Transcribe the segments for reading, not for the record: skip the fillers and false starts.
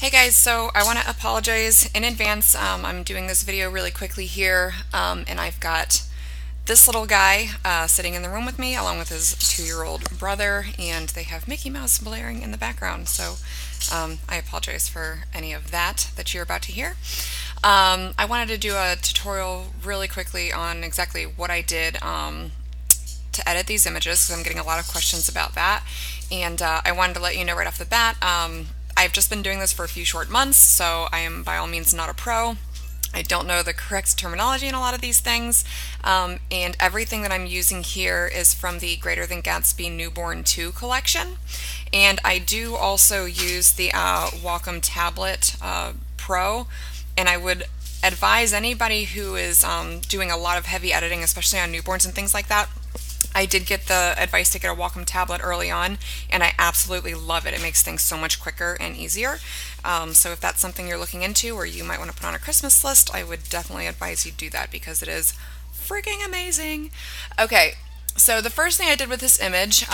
Hey guys, so I want to apologize in advance. I'm doing this video really quickly here, and I've got this little guy sitting in the room with me along with his 2-year-old brother, and they have Mickey Mouse blaring in the background. So I apologize for any of that you're about to hear. I wanted to do a tutorial really quickly on exactly what I did to edit these images because I'm getting a lot of questions about that, and I wanted to let you know right off the bat. I've just been doing this for a few short months, so I am by all means not a pro. I don't know the correct terminology in a lot of these things, and everything that I'm using here is from the Greater Than Gatsby Newborn 2 collection. And I do also use the Wacom Tablet Pro, and I would advise anybody who is doing a lot of heavy editing, especially on newborns and things like that. I did get the advice to get a Wacom tablet early on, and I absolutely love it. It makes things so much quicker and easier. So if that's something you're looking into or you might want to put on a Christmas list, I would definitely advise you do that because it is freaking amazing. Okay, so the first thing I did with this image,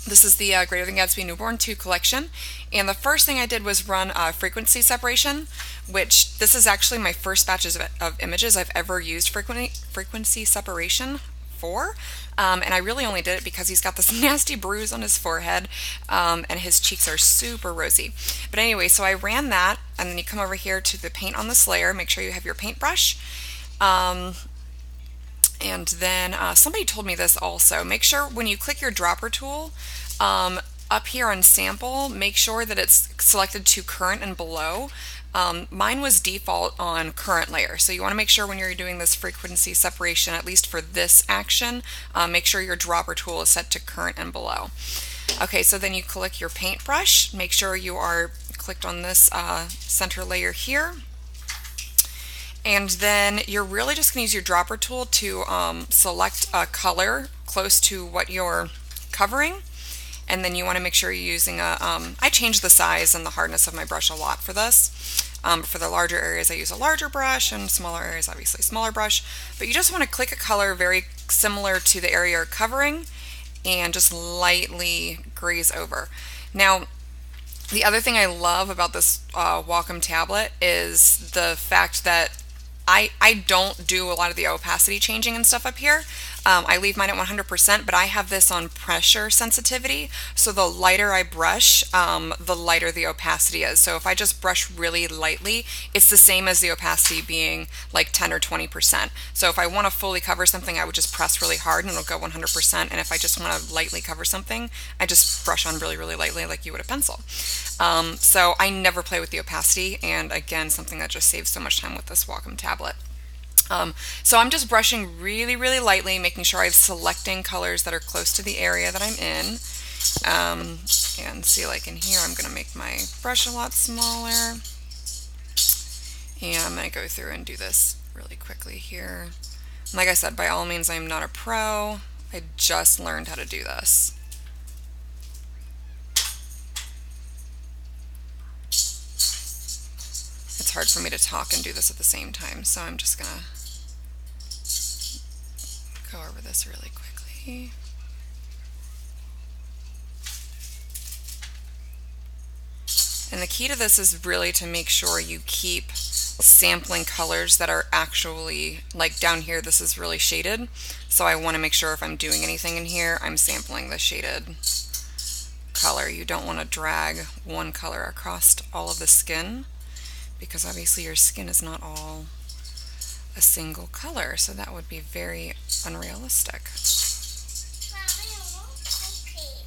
this is the Greater Than Gatsby Newborn 2 collection, and the first thing I did was run frequency separation, which this is actually my first batches of images I've ever used frequency separation for. And I really only did it because he's got this nasty bruise on his forehead, and his cheeks are super rosy. But anyway, so I ran that, and then you come over here to the paint on this layer. Make sure you have your paintbrush. And then somebody told me this also. Make sure when you click your dropper tool, up here on sample, make sure that it's selected to current and below. Mine was default on current layer, so you want to make sure when you're doing this frequency separation, at least for this action, make sure your dropper tool is set to current and below. Okay, so then you click your paintbrush, make sure you are clicked on this center layer here, and then you're really just going to use your dropper tool to select a color close to what you're covering. And then you want to make sure you're using a, I change the size and the hardness of my brush a lot for this. For the larger areas I use a larger brush, and smaller areas obviously smaller brush. But you just want to click a color very similar to the area you're covering and just lightly graze over. Now, the other thing I love about this Wacom tablet is the fact that I don't do a lot of the opacity changing and stuff up here. I leave mine at 100%, but I have this on pressure sensitivity, so the lighter I brush, the lighter the opacity is. So if I just brush really lightly, it's the same as the opacity being like 10 or 20%. So if I want to fully cover something, I would just press really hard and it'll go 100%, and if I just want to lightly cover something, I just brush on really, really lightly like you would a pencil. So I never play with the opacity, and again, something that just saves so much time with this Wacom tablet. So I'm just brushing really, really lightly, making sure I'm selecting colors that are close to the area that I'm in. And see, like in here, I'm going to make my brush a lot smaller. And I'm going to go through and do this really quickly here. Like I said, by all means, I'm not a pro. I just learned how to do this. It's hard for me to talk and do this at the same time, so I'm just going to go over this really quickly. And the key to this is really to make sure you keep sampling colors that are actually, like down here, this is really shaded. So I want to make sure if I'm doing anything in here, I'm sampling the shaded color. You don't want to drag one color across all of the skin, because obviously your skin is not all a single color, so that would be very unrealistic. Mommy, I want cookie.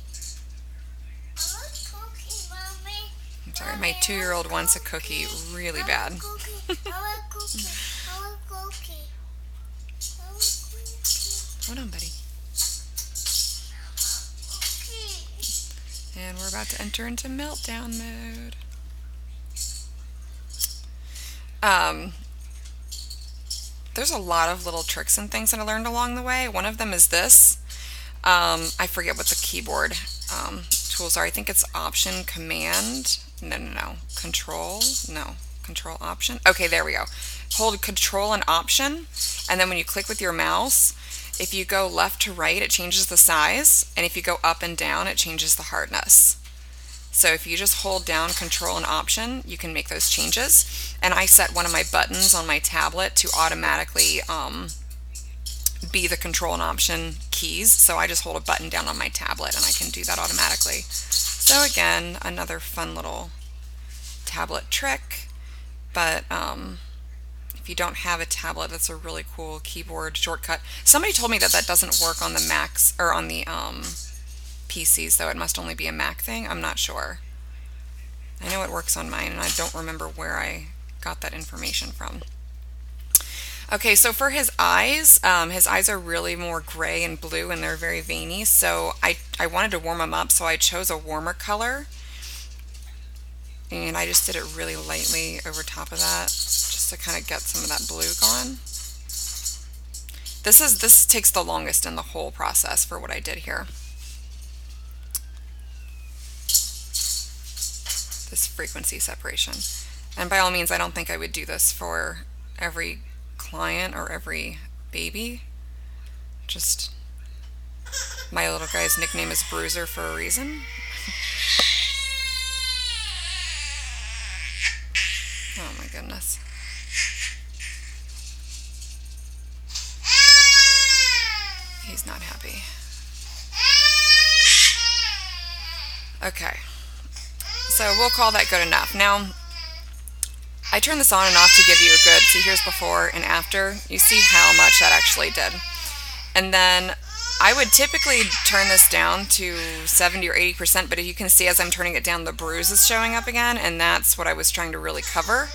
I want cookie, Mommy. I'm sorry, my 2-year-old wants a cookie really bad. I want cookie. I want cookie. I want cookie. I want cookie. Hold on, buddy. Cookie. And we're about to enter into meltdown mode. There's a lot of little tricks and things that I learned along the way. One of them is this. I forget what the keyboard tools are. I think it's Option, Command. No. Control. No. Control, Option. Okay, there we go. Hold Control and Option, and then when you click with your mouse, if you go left to right, it changes the size, and if you go up and down, it changes the hardness. So if you just hold down Control and Option, you can make those changes. And I set one of my buttons on my tablet to automatically be the Control and Option keys. So I just hold a button down on my tablet and I can do that automatically. So again, another fun little tablet trick. But if you don't have a tablet, that's a really cool keyboard shortcut. Somebody told me that that doesn't work on the Macs or on the PCs, though. It must only be a Mac thing. I'm not sure. I know it works on mine, and I don't remember where I got that information from. Okay, so for his eyes are really more gray and blue, and they're very veiny. So I wanted to warm them up, so I chose a warmer color. And I just did it really lightly over top of that, just to kind of get some of that blue going. This takes the longest in the whole process for what I did here. This frequency separation. And by all means, I don't think I would do this for every client or every baby. Just, my little guy's nickname is Bruiser for a reason. Oh my goodness. He's not happy. Okay. So we'll call that good enough. Now, I turn this on and off to give you a good, see here's before and after. You see how much that actually did. And then I would typically turn this down to 70 or 80%, but as you can see as I'm turning it down, the bruise is showing up again, and that's what I was trying to really cover.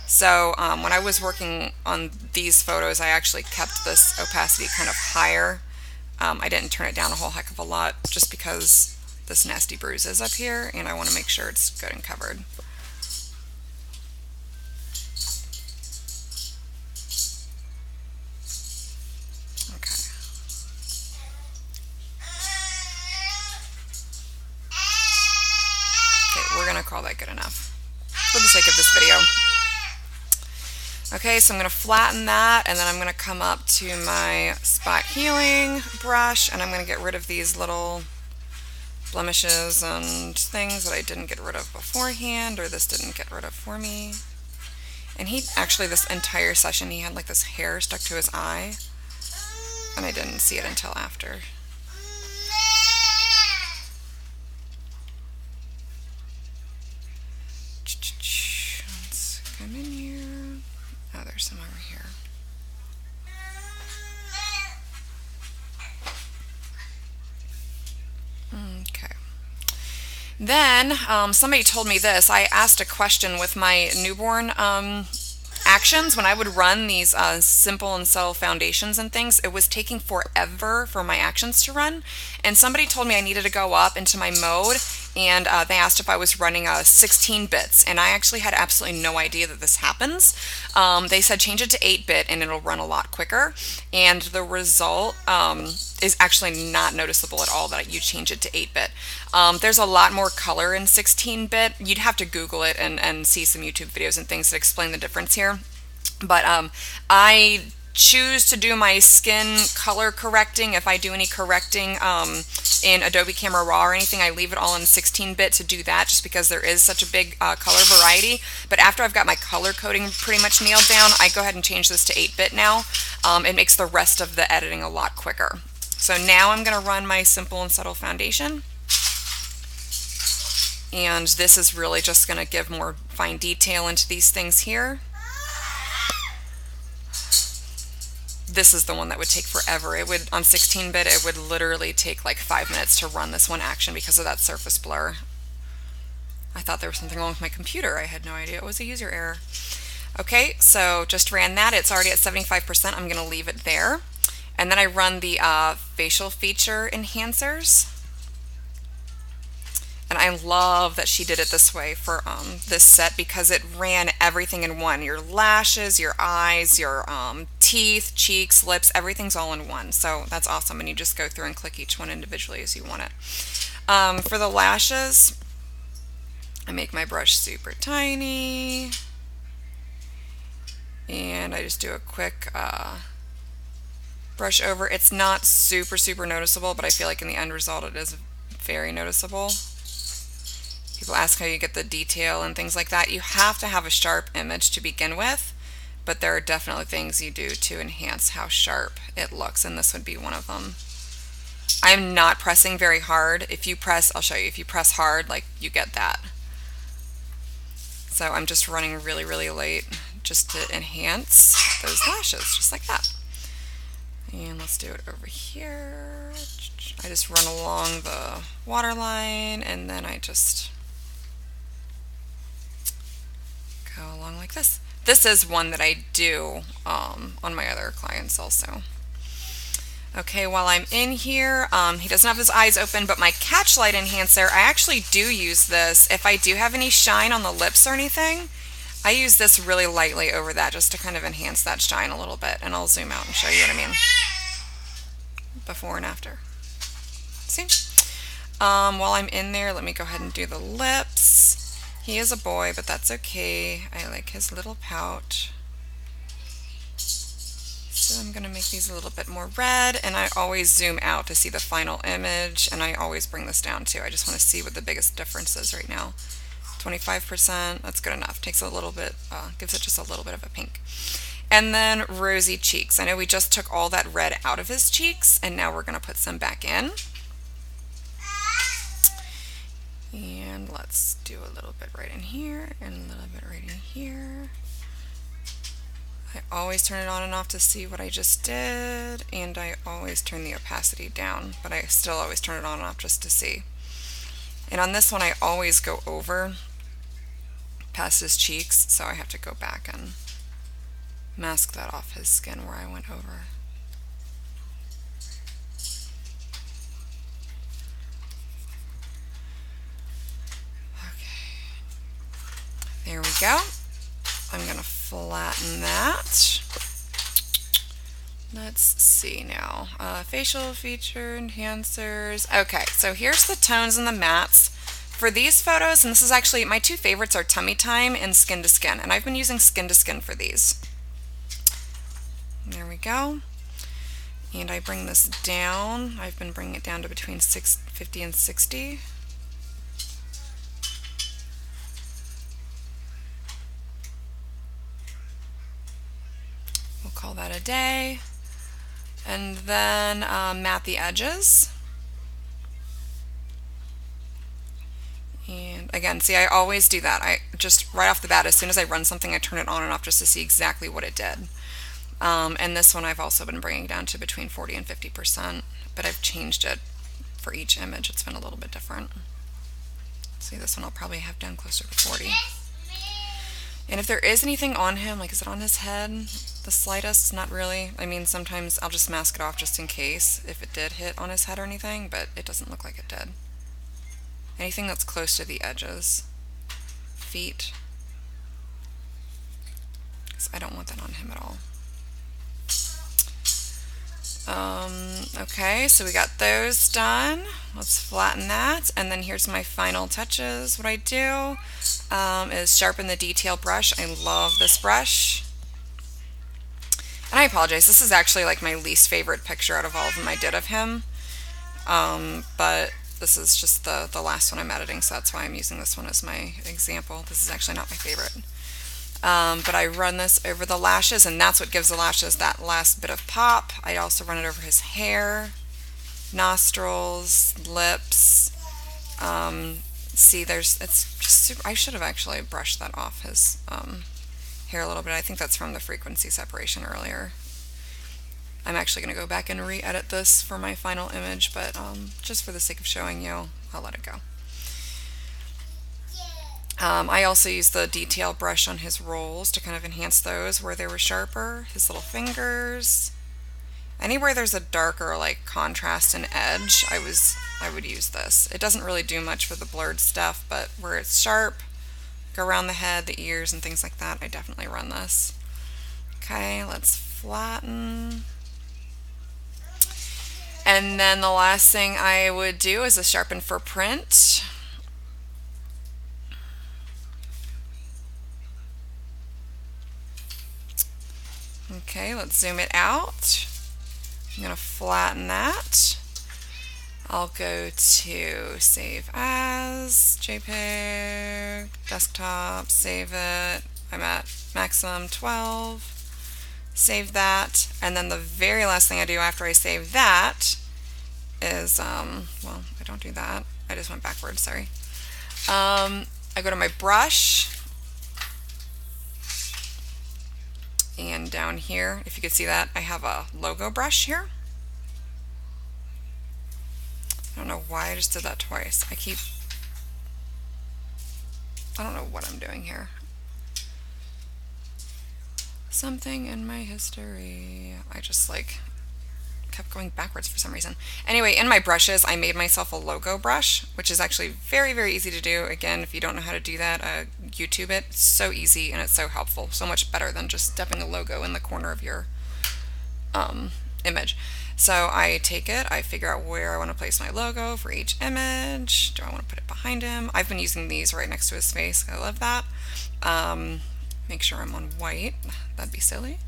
So when I was working on these photos, I actually kept this opacity kind of higher. I didn't turn it down a whole heck of a lot just because this nasty bruise is up here, and I want to make sure it's good and covered. We're going to call that good enough for the sake of this video. Okay, so I'm going to flatten that, and then I'm going to come up to my spot healing brush, and I'm going to get rid of these little blemishes and things that I didn't get rid of beforehand, or this didn't get rid of for me. And he actually, this entire session, he had like this hair stuck to his eye, and I didn't see it until after. Let's come in here. Oh, there's some over here. Okay. Then somebody told me this. I asked a question with my newborn actions. When I would run these simple and subtle foundations and things, it was taking forever for my actions to run. And somebody told me I needed to go up into my mode, and they asked if I was running 16 bits. And I actually had absolutely no idea that this happens. They said change it to 8-bit and it'll run a lot quicker. And the result is actually not noticeable at all that you change it to 8-bit. There's a lot more color in 16-bit. You'd have to Google it and see some YouTube videos and things that explain the difference here. But I choose to do my skin color correcting. If I do any correcting in Adobe Camera Raw or anything, I leave it all in 16-bit to do that, just because there is such a big color variety. But after I've got my color coding pretty much nailed down, I go ahead and change this to 8-bit now. It makes the rest of the editing a lot quicker. So now I'm going to run my simple and subtle foundation. And this is really just going to give more fine detail into these things here. This is the one that would take forever. It would, on 16-bit, it would literally take like 5 minutes to run this one action because of that surface blur. I thought there was something wrong with my computer. I had no idea it was a user error. Okay, so just ran that. It's already at 75%. I'm going to leave it there. And then I run the facial feature enhancers. And I love that she did it this way for this set, because it ran everything in one. Your lashes, your eyes, your teeth, cheeks, lips, everything's all in one. So that's awesome. And you just go through and click each one individually as you want it. For the lashes, I make my brush super tiny. And I just do a quick brush over. It's not super noticeable, but I feel like in the end result it is very noticeable. People ask how you get the detail and things like that. You have to have a sharp image to begin with, but there are definitely things you do to enhance how sharp it looks, and this would be one of them. I'm not pressing very hard. If you press, I'll show you, if you press hard, like, you get that. So I'm just running really, really late just to enhance those lashes, just like that. And let's do it over here. I just run along the waterline, and then I just go along like this. This is one that I do on my other clients also. Okay, while I'm in here, he doesn't have his eyes open, but my catch light enhancer, I actually do use this. If I do have any shine on the lips or anything, I use this really lightly over that just to kind of enhance that shine a little bit. And I'll zoom out and show you what I mean. Before and after. See? While I'm in there, let me go ahead and do the lips. He is a boy, but that's okay. I like his little pout. So I'm going to make these a little bit more red, and I always zoom out to see the final image, and I always bring this down too. I just want to see what the biggest difference is right now. 25%, that's good enough. Takes a little bit, gives it just a little bit of a pink. And then rosy cheeks. I know we just took all that red out of his cheeks, and now we're going to put some back in. And let's do a little bit right in here, and a little bit right in here. I always turn it on and off to see what I just did, and I always turn the opacity down, but I still always turn it on and off just to see. And on this one, I always go over past his cheeks, so I have to go back and mask that off his skin where I went over. Okay, there we go. I'm going to flatten that. Let's see now. Facial feature enhancers. Okay, so here's the tones and the mattes. For these photos, and this is actually, my two favorites are Tummy Time and Skin to Skin, and I've been using Skin to Skin for these. There we go. And I bring this down. I've been bringing it down to between 50 and 60. We'll call that a day. And then matte the edges. And again, see, I always do that. I just right off the bat, as soon as I run something, I turn it on and off just to see exactly what it did. And this one I've also been bringing down to between 40 and 50%, but I've changed it for each image. It's been a little bit different. See, this one I'll probably have down closer to 40. And if there is anything on him, like is it on his head, the slightest? Not really. I mean, sometimes I'll just mask it off just in case if it did hit on his head or anything, but it doesn't look like it did. Anything that's close to the edges. Feet. Because I don't want that on him at all. Okay, so we got those done. Let's flatten that, and then here's my final touches. What I do is sharpen the detail brush. I love this brush. And I apologize, this is actually like my least favorite picture out of all of them I did of him. But this is just the last one I'm editing, so that's why I'm using this one as my example. This is actually not my favorite. But I run this over the lashes, and that's what gives the lashes that last bit of pop. I also run it over his hair, nostrils, lips. See, it's just super, I should have actually brushed that off his hair a little bit. I think that's from the frequency separation earlier. I'm actually going to go back and re-edit this for my final image, but just for the sake of showing you, I'll let it go. I also use the detail brush on his rolls to kind of enhance those where they were sharper. His little fingers. Anywhere there's a darker like contrast and edge, I would use this. It doesn't really do much for the blurred stuff, but where it's sharp, go around the head, the ears, and things like that, I definitely run this. Okay, let's flatten. And then the last thing I would do is a sharpen for print. Okay, let's zoom it out. I'm going to flatten that. I'll go to save as, JPEG, desktop, save it. I'm at maximum 12. Save that, and then the very last thing I do after I save that is, well, I don't do that. I just went backwards, sorry. I go to my brush, and down here, if you could see that, I have a logo brush here. I don't know why I just did that twice. I don't know what I'm doing here. Something in my history. I just like kept going backwards for some reason. Anyway, in my brushes, I made myself a logo brush, which is actually very, very easy to do. Again, if you don't know how to do that, YouTube it. It's so easy and it's so helpful. So much better than just stepping a logo in the corner of your image. So I take it, I figure out where I want to place my logo for each image. Do I want to put it behind him? I've been using these right next to his face. I love that. Make sure I'm on white. That'd be silly.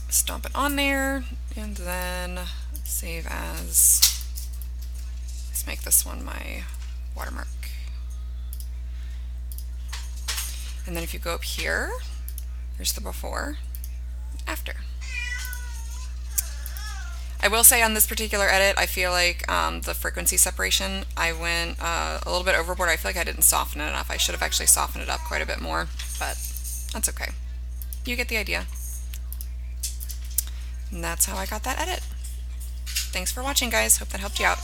Stomp it on there, and then save as. Let's make this one my watermark. And then if you go up here, there's the before, after. I will say on this particular edit, I feel like the frequency separation, I went a little bit overboard. I feel like I didn't soften it enough. I should have actually softened it up quite a bit more, but that's okay. You get the idea. And that's how I got that edit. Thanks for watching, guys. Hope that helped you out.